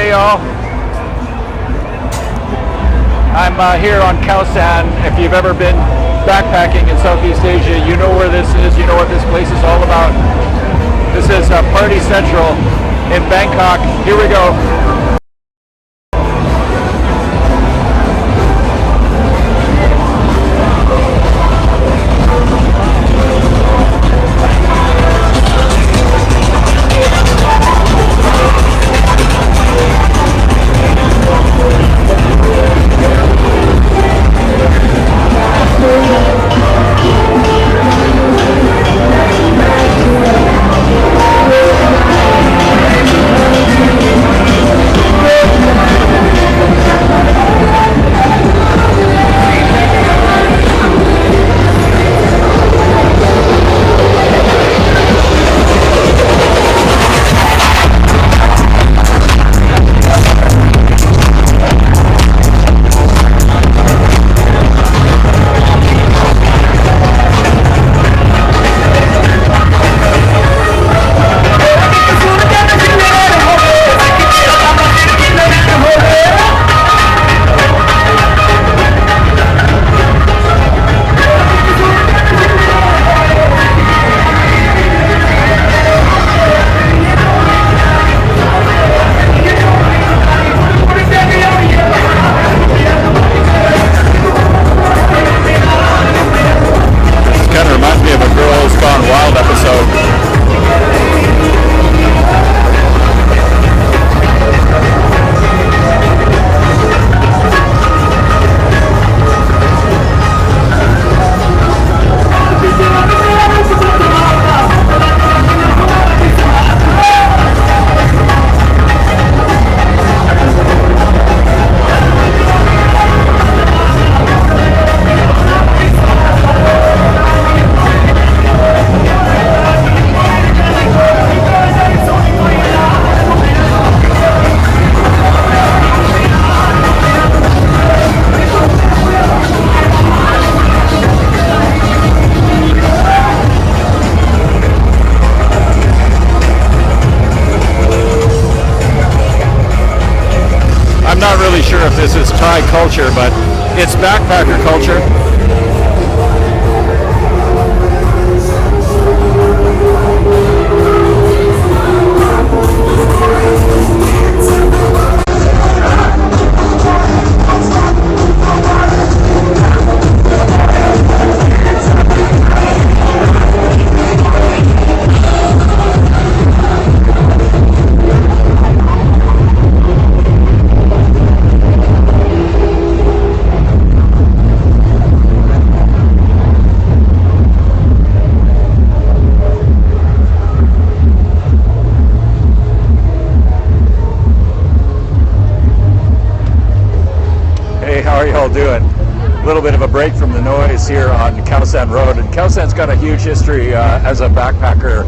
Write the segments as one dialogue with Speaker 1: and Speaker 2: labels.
Speaker 1: Hey y'all, I'm here on Khao San. If you've ever been backpacking in Southeast Asia, you know where this is, you know what this place is all about. This is Party Central in Bangkok. Here we go. Sure if this is Thai culture, but it's backpacker culture. How are you all doing? A little bit of a break from the noise here on Khao San Road. And Khao San's got a huge history as a backpacker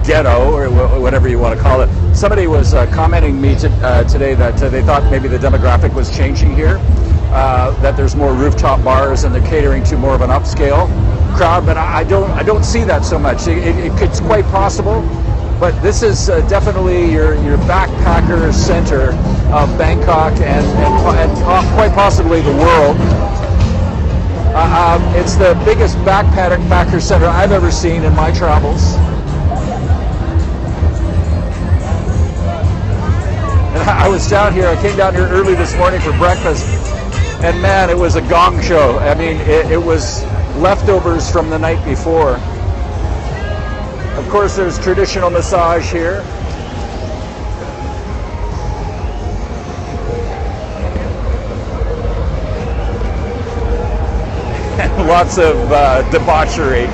Speaker 1: ghetto, or whatever you want to call it. Somebody was commenting me today that they thought maybe the demographic was changing here, that there's more rooftop bars and they're catering to more of an upscale crowd, but I don't see that so much. It's quite possible, but this is definitely your backpacker center of Bangkok and quite possibly the world. It's the biggest backpacker center I've ever seen in my travels. And I was down here, I came down here early this morning for breakfast, and man, it was a gong show. I mean, it was leftovers from the night before. Of course, there's traditional massage here. Lots of debauchery.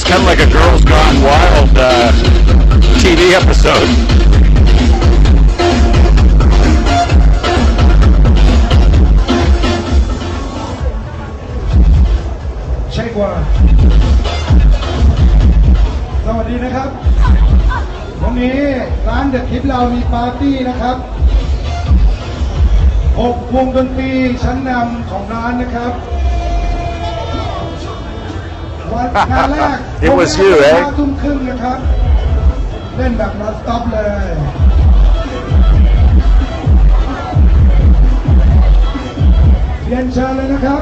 Speaker 1: kind of like a Girls Gone Wild TV episode.
Speaker 2: Check one. สวัสดีนะครับวันนี้ร้านเด็ดทิปเรามีปาร์ตี้นะครับ6 วงดนตรีชั้นนำของร้านนะครับวันงานแรก
Speaker 1: It was you, eh?
Speaker 2: 5 ทุ่มครึ่งนะครับเล่นแบบnon stopเลยเรียนเชิญเลยนะครับ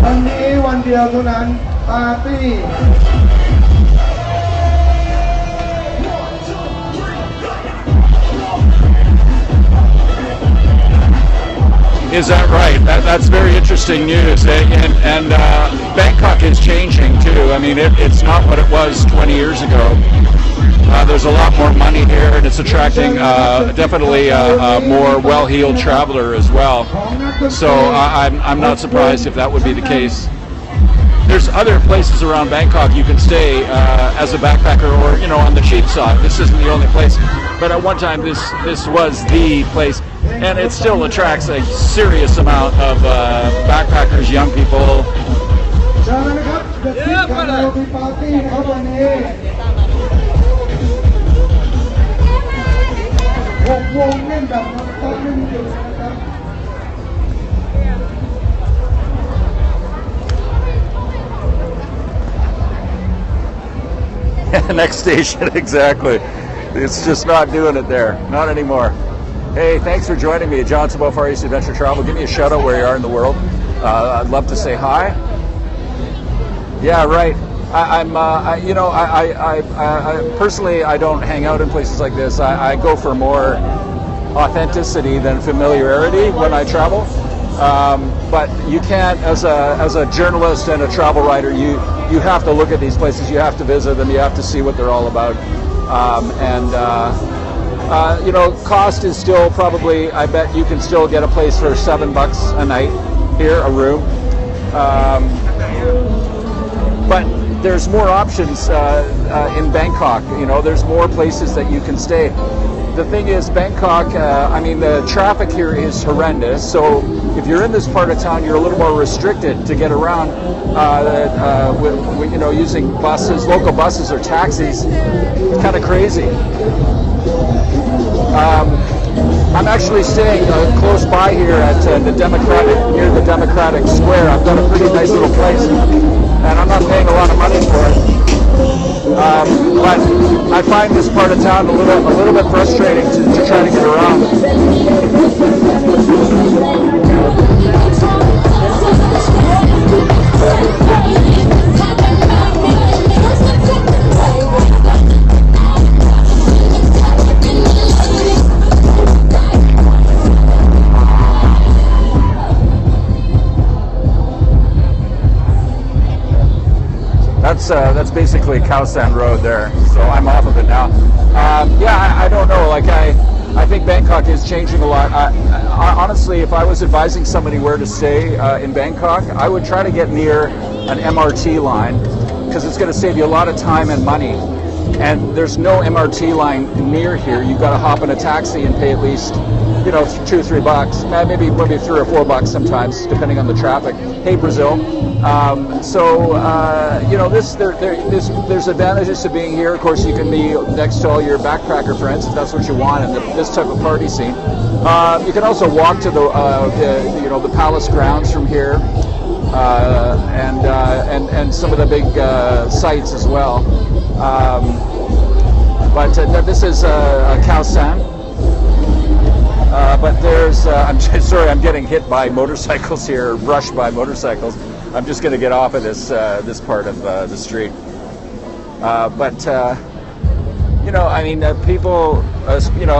Speaker 2: วันนี้วันเดียวเท่านั้นปาร์ตี้
Speaker 1: Is that right? That's very interesting news. And Bangkok is changing too. I mean, it's not what it was 20 years ago. There's a lot more money here, and it's attracting definitely a more well-heeled traveler as well. So I'm not surprised if that would be the case. There's other places around Bangkok you can stay as a backpacker, or on the cheap side. This isn't the only place, but at one time this was the place, and it still attracts a serious amount of backpackers, young people. Next station, exactly. It's just not doing it there. Not anymore. Hey, thanks for joining me. John's about Far East Adventure Travel. Give me a shout out where you are in the world. I'd love to say hi. Yeah, right. I personally, I don't hang out in places like this. I go for more authenticity than familiarity when I travel. But you can't, as a journalist and a travel writer, you have to look at these places. You have to visit them. You have to see what they're all about. Cost is still probably, I bet you can still get a place for $7 a night here, a room. But there's more options in Bangkok. There's more places that you can stay. The thing is, Bangkok, the traffic here is horrendous. So if you're in this part of town, you're a little more restricted to get around using buses, local buses or taxis. It's kind of crazy. I'm actually staying close by here at near the Democratic Square. I've got a pretty nice little place, and I'm not paying a lot of money for it. But I find this part of town a little bit frustrating to try to get around. That's basically Khao San Road there, so I'm off of it now. I don't know. I think Bangkok is changing a lot. Honestly, if I was advising somebody where to stay in Bangkok, I would try to get near an MRT line, because it's going to save you a lot of time and money. And there's no MRT line near here. You've got to hop in a taxi and pay at least, $2 or $3, maybe $3 or $4 sometimes, depending on the traffic. Hey, Brazil. There's advantages to being here. Of course, you can be next to all your backpacker friends if that's what you want in this type of party scene. You can also walk to the palace grounds from here, and some of the big sites as well. But this is Khao San. But there's, I'm getting hit by motorcycles here, brushed by motorcycles. I'm just going to get off of this part of the street. People,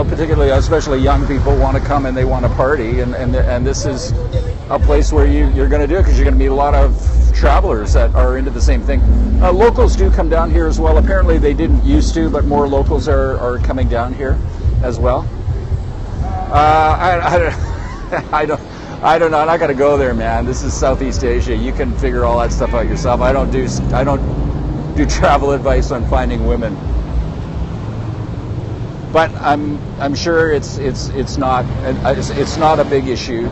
Speaker 1: particularly, especially young people, want to come and they want to party, and this is a place where you're going to do it, because you're going to meet a lot of travelers that are into the same thing. Locals do come down here as well. Apparently they didn't used to, but more locals are coming down here as well. I don't know. I'm not gonna go there, man. This is Southeast Asia. You can figure all that stuff out yourself. I don't do travel advice on finding women. But I'm sure it's not a big issue.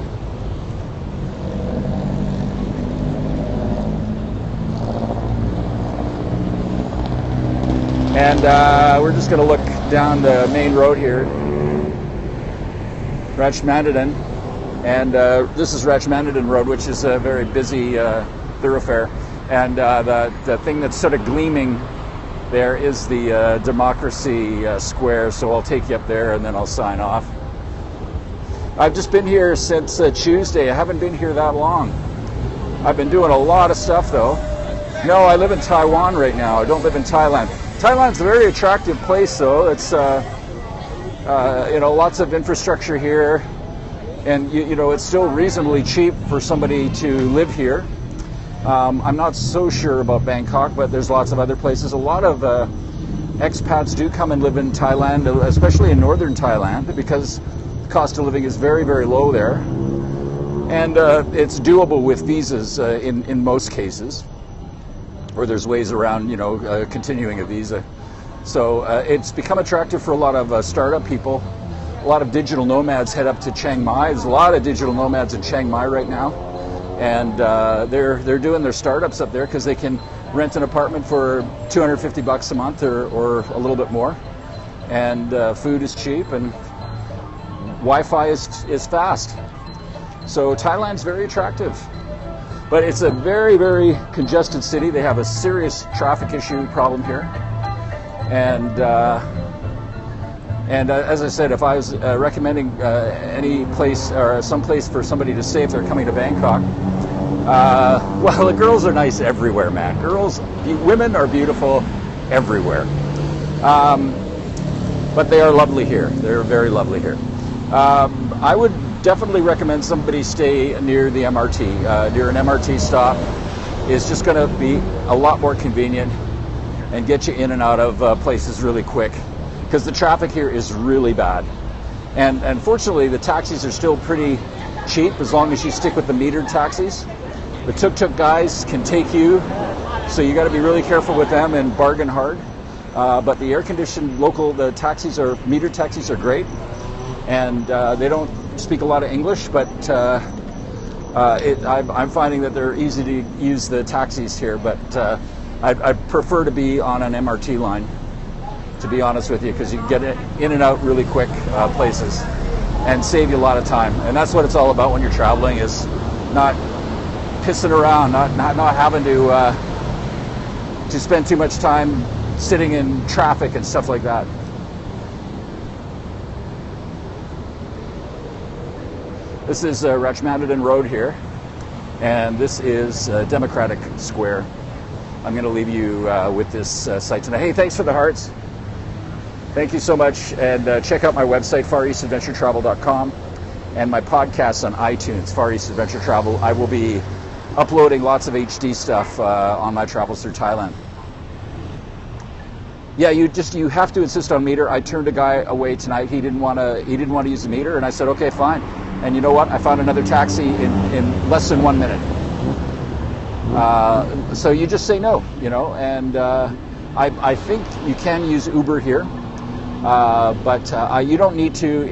Speaker 1: And we're just going to look down the main road here, Rajmandadan, and this is Rajmandadan Road, which is a very busy thoroughfare. And the thing that's sort of gleaming there is the Democracy Square, so I'll take you up there and then I'll sign off. I've just been here since Tuesday. I haven't been here that long. I've been doing a lot of stuff though. No, I live in Taiwan right now. I don't live in Thailand. Thailand's a very attractive place though. It's lots of infrastructure here, and it's still reasonably cheap for somebody to live here. I'm not so sure about Bangkok, but there's lots of other places. A lot of expats do come and live in Thailand, especially in northern Thailand, because the cost of living is very, very low there. And it's doable with visas in most cases, or there's ways around, continuing a visa. So it's become attractive for a lot of startup people. A lot of digital nomads head up to Chiang Mai. There's a lot of digital nomads in Chiang Mai right now. And they're doing their startups up there because they can rent an apartment for $250 a month or a little bit more, and food is cheap and Wi-Fi is fast. So Thailand's very attractive, but it's a very, very congested city. They have a serious traffic issue problem here, and as I said, if I was recommending any place or some place for somebody to stay if they're coming to Bangkok, well, the girls are nice everywhere, man. Women are beautiful everywhere. But they are lovely here. They're very lovely here. I would definitely recommend somebody stay near the MRT. Near an MRT stop is just going to be a lot more convenient and get you in and out of places really quick, because the traffic here is really bad. And fortunately, the taxis are still pretty cheap as long as you stick with the metered taxis. The tuk-tuk guys can take you, so you got to be really careful with them and bargain hard. But the air-conditioned the metered taxis are great, and they don't speak a lot of English, but I'm finding that they're easy to use, the taxis here. But I prefer to be on an MRT line, to be honest with you, because you can get in and out really quick places and save you a lot of time. And that's what it's all about when you're traveling, is not pissing around, not having to spend too much time sitting in traffic and stuff like that. This is Rajmandadan Road here, and this is Democratic Square. I'm going to leave you with this site tonight. Hey, thanks for the hearts. Thank you so much, and check out my website, FarEastAdvTravl.com, and my podcasts on iTunes, Far East Adventure Travel. I will be uploading lots of HD stuff on my travels through Thailand. Yeah, you have to insist on meter. I turned a guy away tonight. He didn't want to use the meter, and I said, okay, fine. And you know what? I found another taxi in less than 1 minute. So you just say no, and I think you can use Uber here. But you don't need to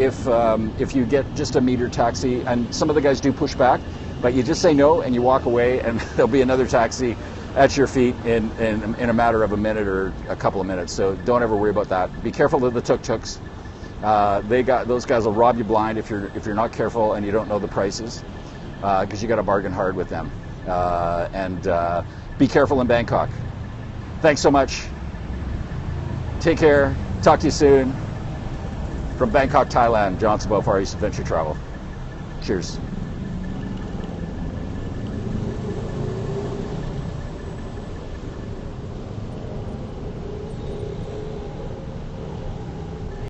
Speaker 1: if you get just a meter taxi, and some of the guys do push back, but you just say no and you walk away, and there'll be another taxi at your feet in a matter of a minute or a couple of minutes. So don't ever worry about that. Be careful of the tuk-tuks. Those guys will rob you blind if you're not careful and you don't know the prices, because you got to bargain hard with them. And be careful in Bangkok. Thanks so much. Take care. Talk to you soon. From Bangkok, Thailand, John Sabot, Far East Adventure Travel. Cheers.